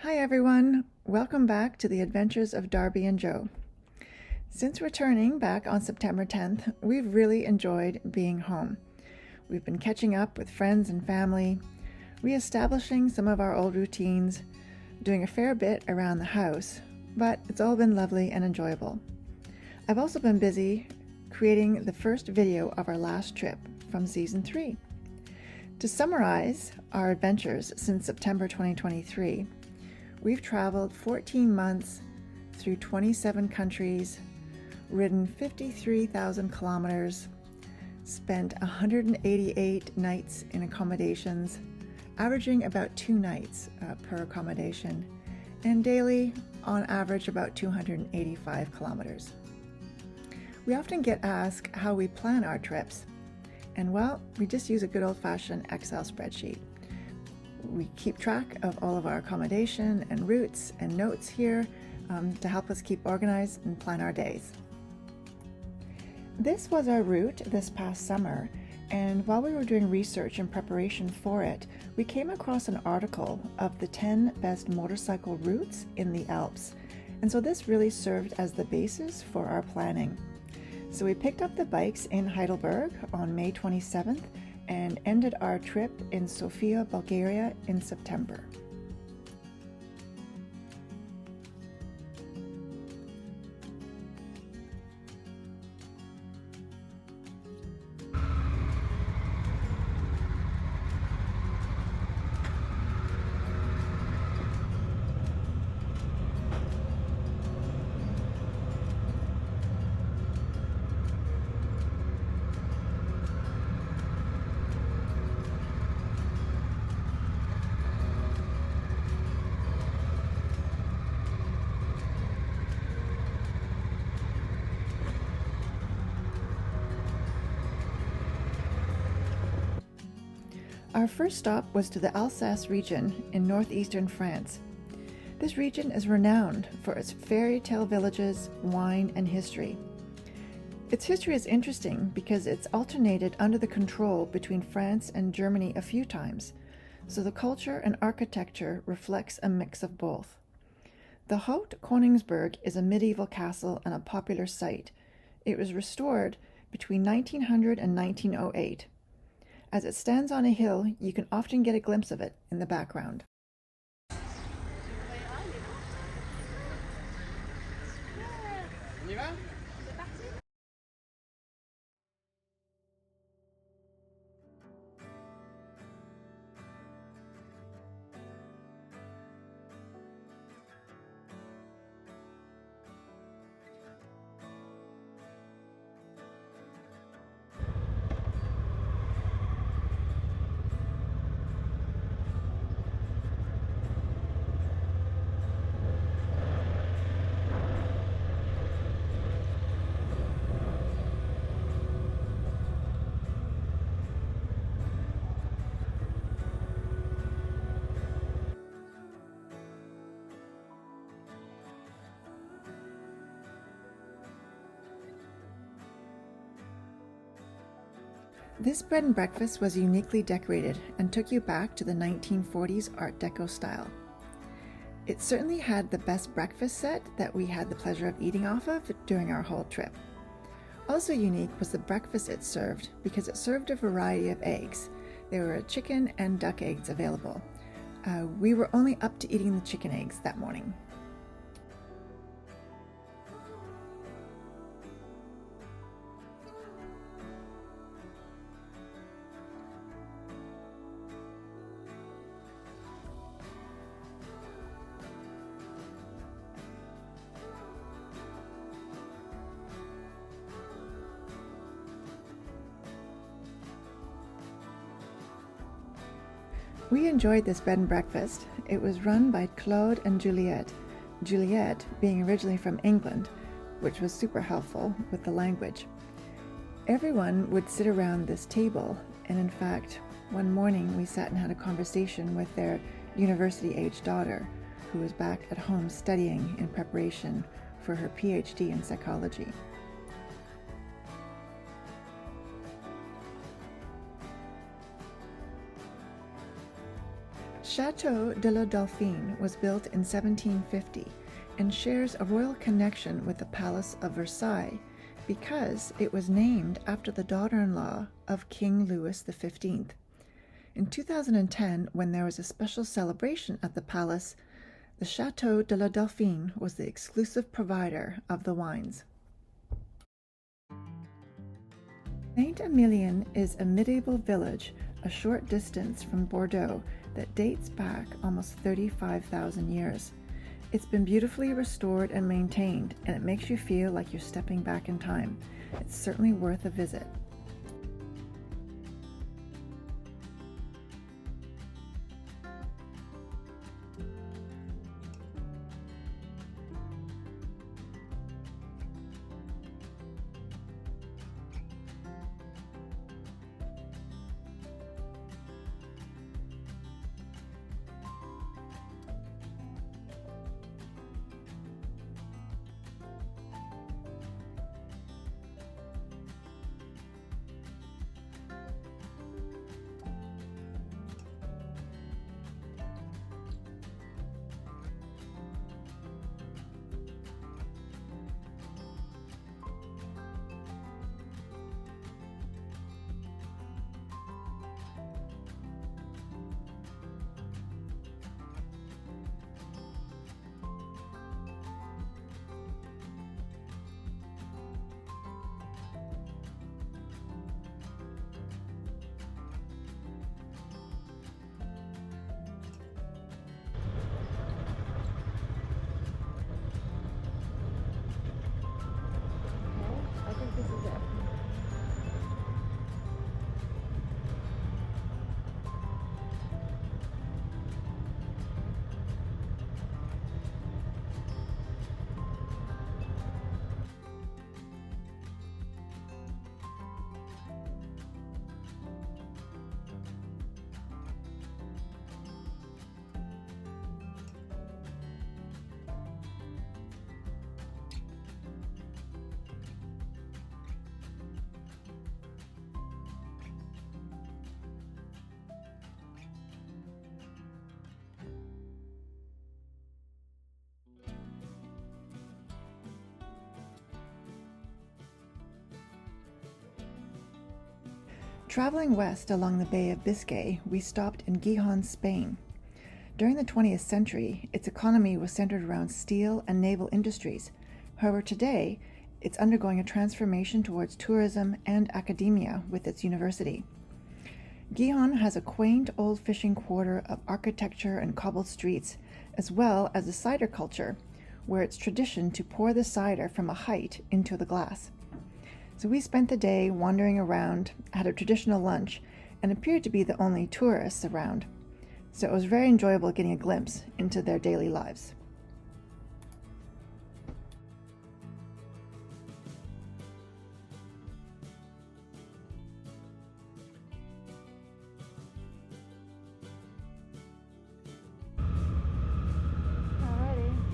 Hi everyone, welcome back to the Adventures of Darby and Joe. Since returning back on September 10th, we've really enjoyed being home. We've been catching up with friends and family, reestablishing some of our old routines, doing a fair bit around the house, but it's all been lovely and enjoyable. I've also been busy creating the first video of our last trip from Season 3. To summarize our adventures since September 2023, we've traveled 14 months through 27 countries, ridden 53,000 kilometers, spent 188 nights in accommodations, averaging about 2 nights per accommodation, and daily, on average, about 285 kilometers. We often get asked how we plan our trips, and well, we just use a good old-fashioned Excel spreadsheet. We keep track of all of our accommodation and routes and notes here to help us keep organized and plan our days. This was our route this past summer, and while we were doing research in preparation for it, we came across an article of the 10 best motorcycle routes in the Alps, and so this really served as the basis for our planning. So we picked up the bikes in Heidelberg on May 27th and ended our trip in Sofia, Bulgaria in September. Our first stop was to the Alsace region in northeastern France. This region is renowned for its fairy tale villages, wine, and history. Its history is interesting because it's alternated under the control between France and Germany a few times, so the culture and architecture reflects a mix of both. The Haute Koningsberg is a medieval castle and a popular site. It was restored between 1900 and 1908. As it stands on a hill, you can often get a glimpse of it in the background. This bread and breakfast was uniquely decorated and took you back to the 1940s Art Deco style. It certainly had the best breakfast set that we had the pleasure of eating off of during our whole trip. Also unique was the breakfast it served because it served a variety of eggs. There were chicken and duck eggs available. We were only up to eating the chicken eggs that morning. We enjoyed this bed and breakfast. It was run by Claude and Juliette. Juliette being originally from England, which was super helpful with the language. Everyone would sit around this table, and in fact, one morning we sat and had a conversation with their university-age daughter, who was back at home studying in preparation for her PhD in psychology. Chateau de la Dauphine was built in 1750 and shares a royal connection with the Palace of Versailles because it was named after the daughter-in-law of King Louis XV. In 2010, when there was a special celebration at the palace, the Chateau de la Dauphine was the exclusive provider of the wines. Saint-Emilion is a medieval village a short distance from Bordeaux that dates back almost 35,000 years. It's been beautifully restored and maintained, and it makes you feel like you're stepping back in time. It's certainly worth a visit. I think this is it. Traveling west along the Bay of Biscay, we stopped in Gijón, Spain. During the 20th century, its economy was centered around steel and naval industries. However, today, it's undergoing a transformation towards tourism and academia with its university. Gijón has a quaint old fishing quarter of architecture and cobbled streets, as well as a cider culture, where it's tradition to pour the cider from a height into the glass. So we spent the day wandering around, had a traditional lunch, and appeared to be the only tourists around. So it was very enjoyable getting a glimpse into their daily lives. Alrighty.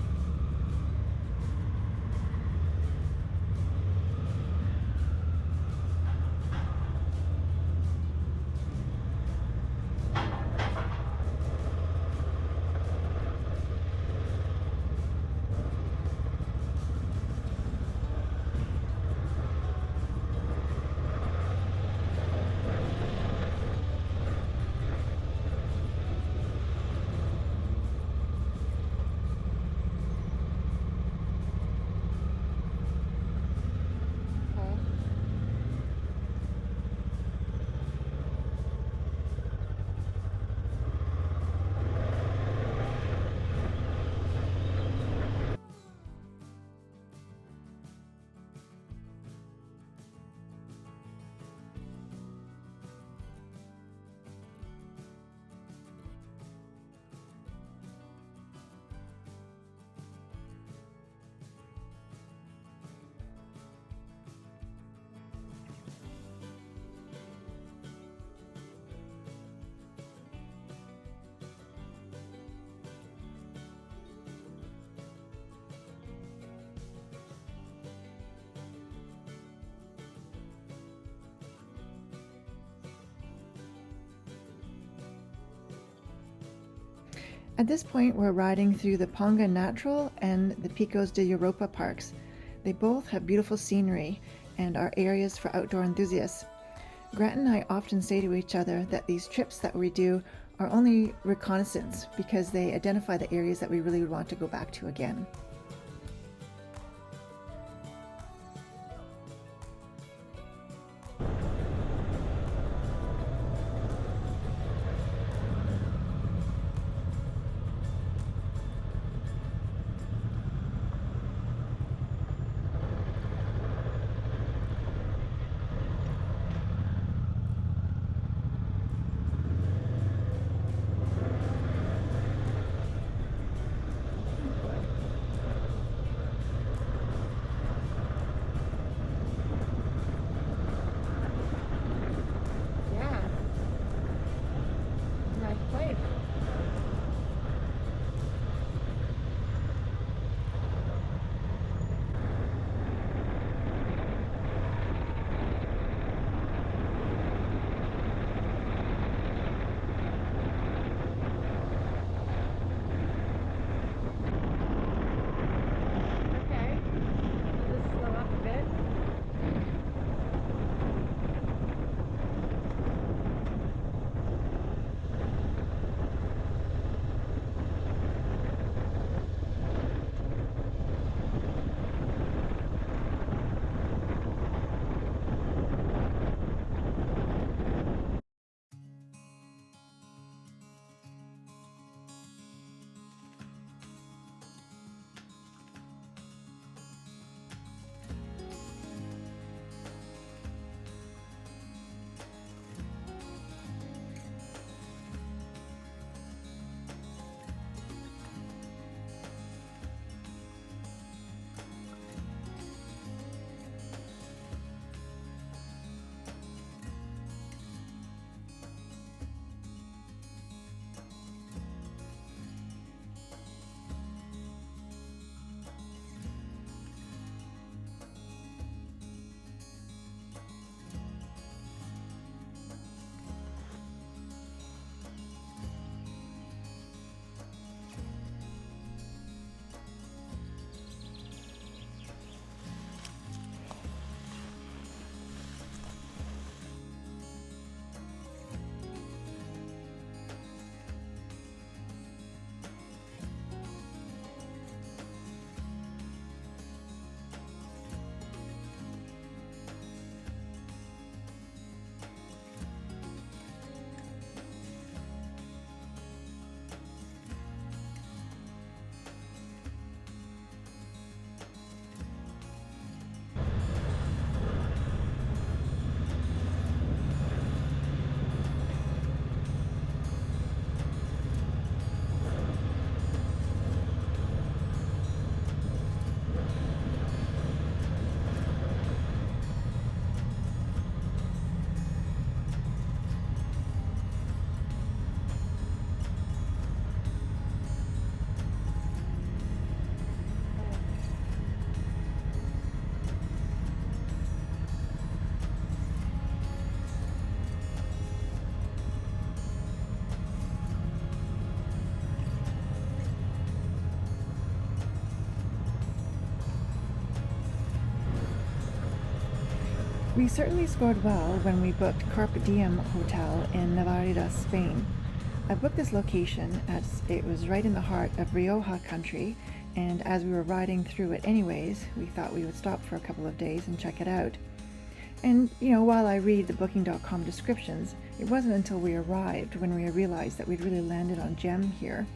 At this point, we're riding through the Ponga Natural and the Picos de Europa parks. They both have beautiful scenery and are areas for outdoor enthusiasts. Grant and I often say to each other that these trips that we do are only reconnaissance because they identify the areas that we really would want to go back to again. We certainly scored well when we booked Carpe Diem Hotel in Navarra, Spain. I booked this location as it was right in the heart of Rioja country, and as we were riding through it anyways, we thought we would stop for a couple of days and check it out. And, while I read the Booking.com descriptions, it wasn't until we arrived when we realized that we'd really landed on gem here.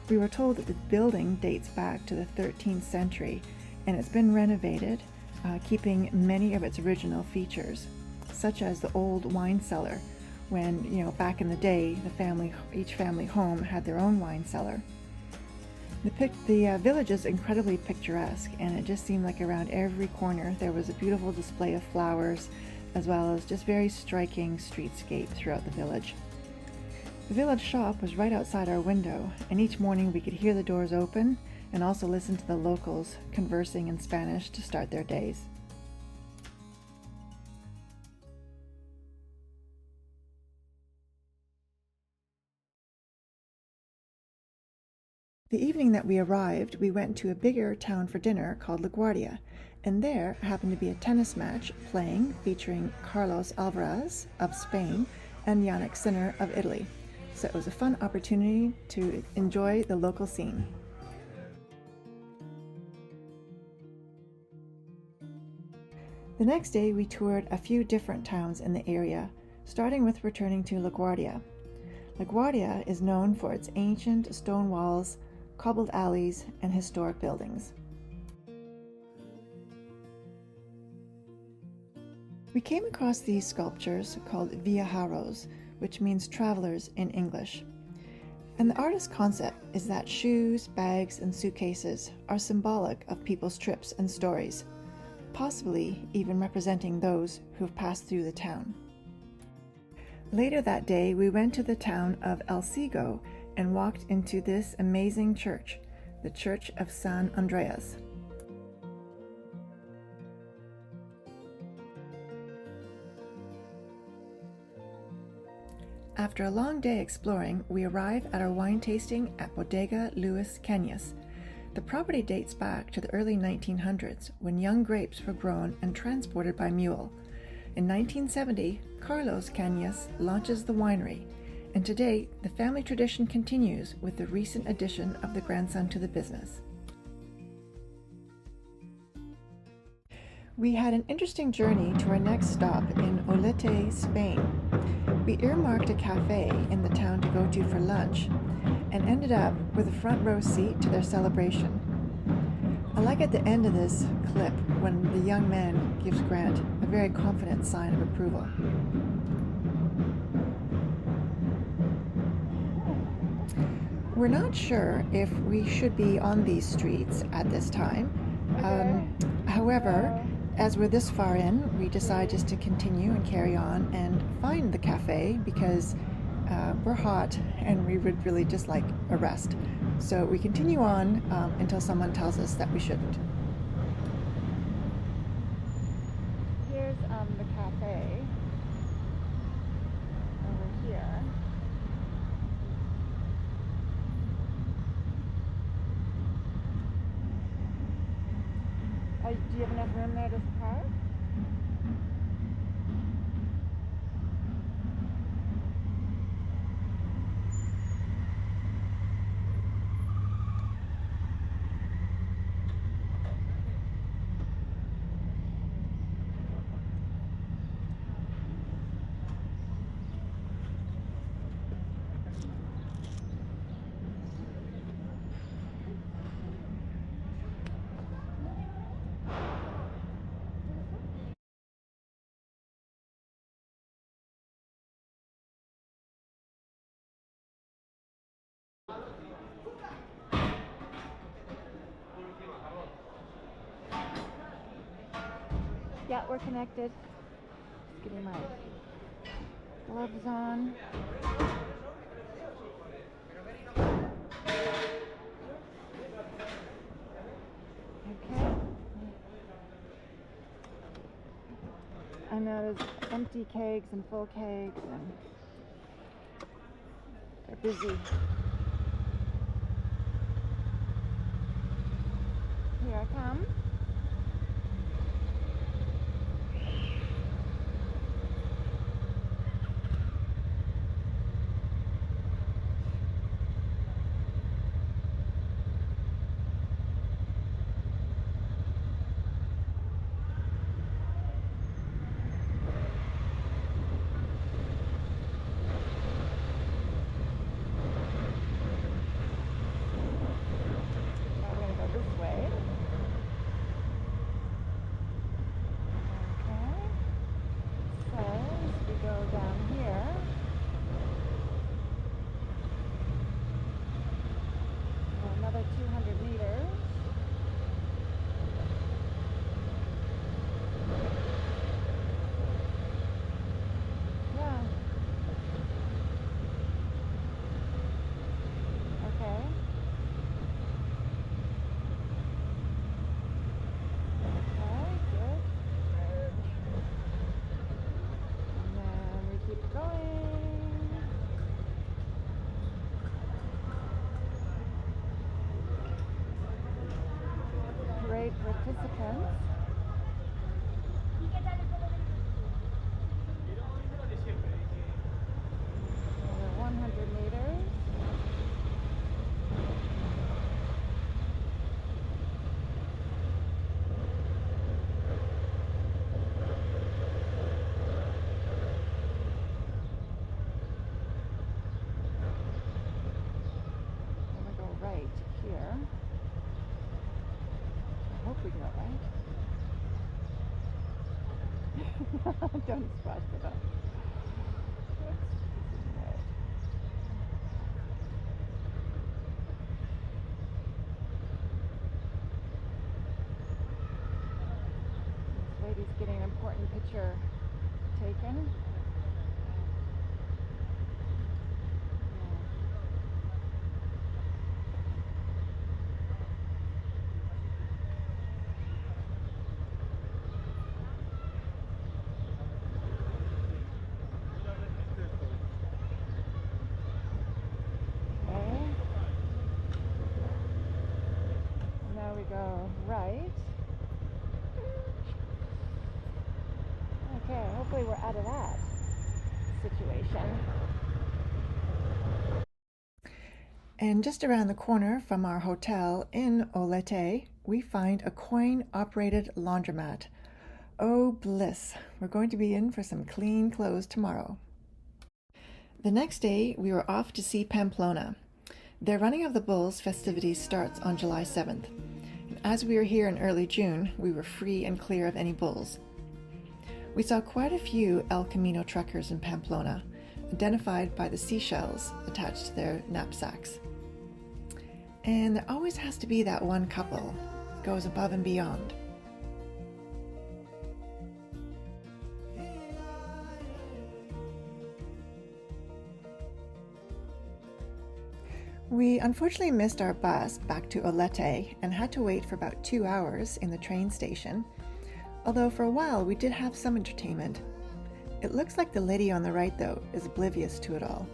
We were told that the building dates back to the 13th century, and it's been renovated, keeping many of its original features, such as the old wine cellar, when, back in the day, each family home had their own wine cellar. The village is incredibly picturesque, and it just seemed like around every corner there was a beautiful display of flowers, as well as just very striking streetscape throughout the village. The village shop was right outside our window, and each morning we could hear the doors open and also listen to the locals conversing in Spanish to start their days. The evening that we arrived, we went to a bigger town for dinner called LaGuardia, and there happened to be a tennis match playing featuring Carlos Alcaraz of Spain and Yannick Sinner of Italy. So it was a fun opportunity to enjoy the local scene. The next day we toured a few different towns in the area, starting with returning to LaGuardia. LaGuardia is known for its ancient stone walls, cobbled alleys, and historic buildings. We came across these sculptures called viajeros, which means travelers in English. And the artist's concept is that shoes, bags, and suitcases are symbolic of people's trips and stories, possibly even representing those who've passed through the town. Later that day, we went to the town of El Sigo and walked into this amazing church, the Church of San Andreas. After a long day exploring, we arrive at our wine tasting at Bodega Luis Cañas. The property dates back to the early 1900s when young grapes were grown and transported by mule. In 1970, Carlos Cañas launches the winery, and today the family tradition continues with the recent addition of the grandson to the business. We had an interesting journey to our next stop in Olete, Spain. We earmarked a cafe in the town to go to for lunch and ended up with a front row seat to their celebration. I like at the end of this clip when the young man gives Grant a very confident sign of approval. We're not sure if we should be on these streets at this time. However, as we're this far in, we decide just to continue and carry on and find the cafe because we're hot and we would really just like a rest. So we continue on until someone tells us that we shouldn't. Here's the cafe over here. Do you have enough room there to park? Yeah, we're connected. Just give me my gloves on. Okay. I know there's empty kegs and full kegs and they're busy. Here I come. Now we're going to go this way. participants. Another 100 meters. I'm going to go right here. I hope we go right. Don't splash it up. This lady's getting an important picture taken. Now we go right. Okay, hopefully we're out of that situation. And just around the corner from our hotel in Olete, we find a coin-operated laundromat. Oh, bliss! We're going to be in for some clean clothes tomorrow. The next day, we were off to see Pamplona. Their Running of the Bulls festivities starts on July 7th. As we were here in early June, we were free and clear of any bulls. We saw quite a few El Camino truckers in Pamplona, identified by the seashells attached to their knapsacks. And there always has to be that one couple that goes above and beyond. We unfortunately missed our bus back to Olete and had to wait for about 2 hours in the train station, although for a while we did have some entertainment. It looks like the lady on the right, though, is oblivious to it all.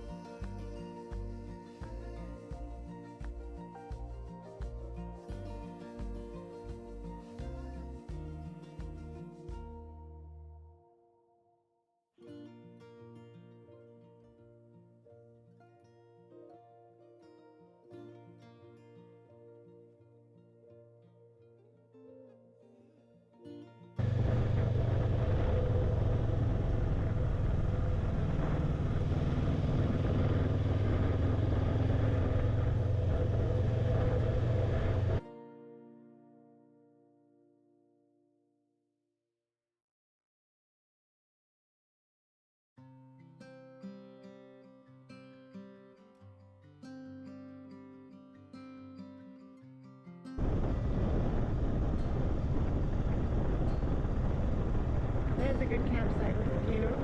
There's a good campsite with a view.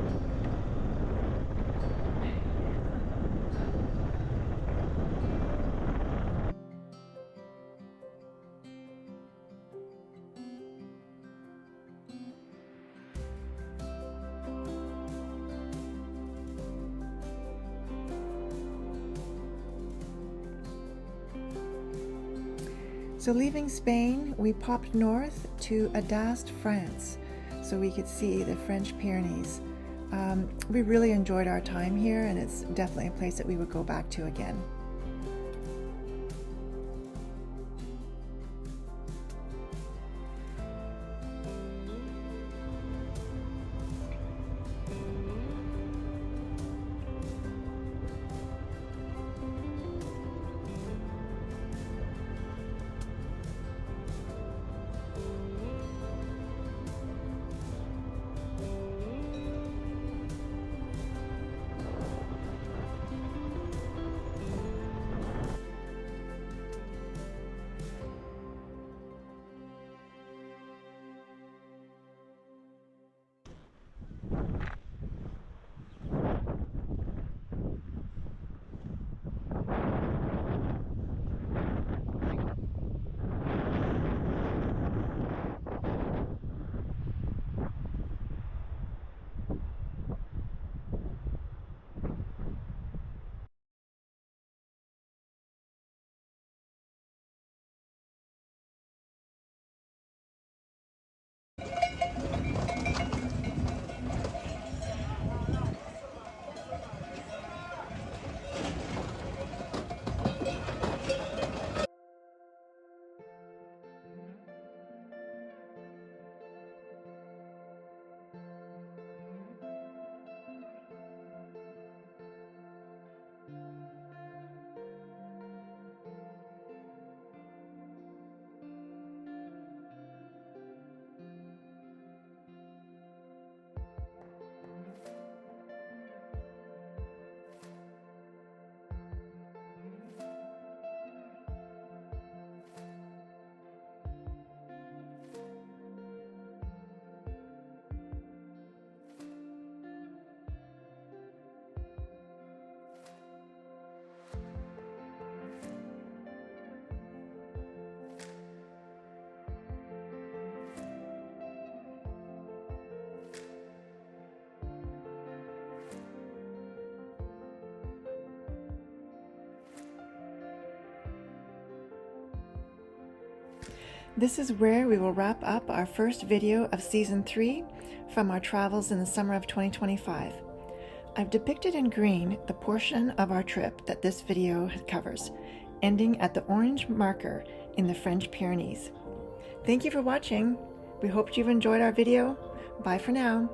So leaving Spain, we popped north to Adaste, France, so we could see the French Pyrenees. We really enjoyed our time here, and it's definitely a place that we would go back to again. This is where we will wrap up our first video of Season 3 from our travels in the summer of 2025. I've depicted in green the portion of our trip that this video covers, ending at the orange marker in the French Pyrenees. Thank you for watching. We hope you've enjoyed our video. Bye for now.